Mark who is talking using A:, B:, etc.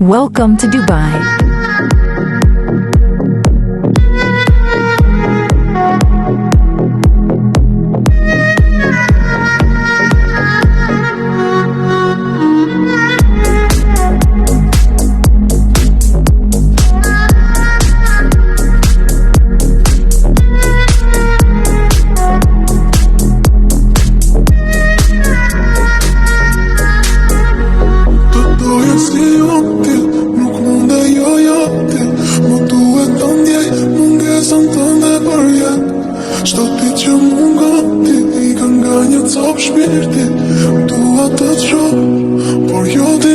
A: Welcome to Dubai.
B: Shto ti që mu gati I ka nga një cop shpirti Dua të qo Por jo ti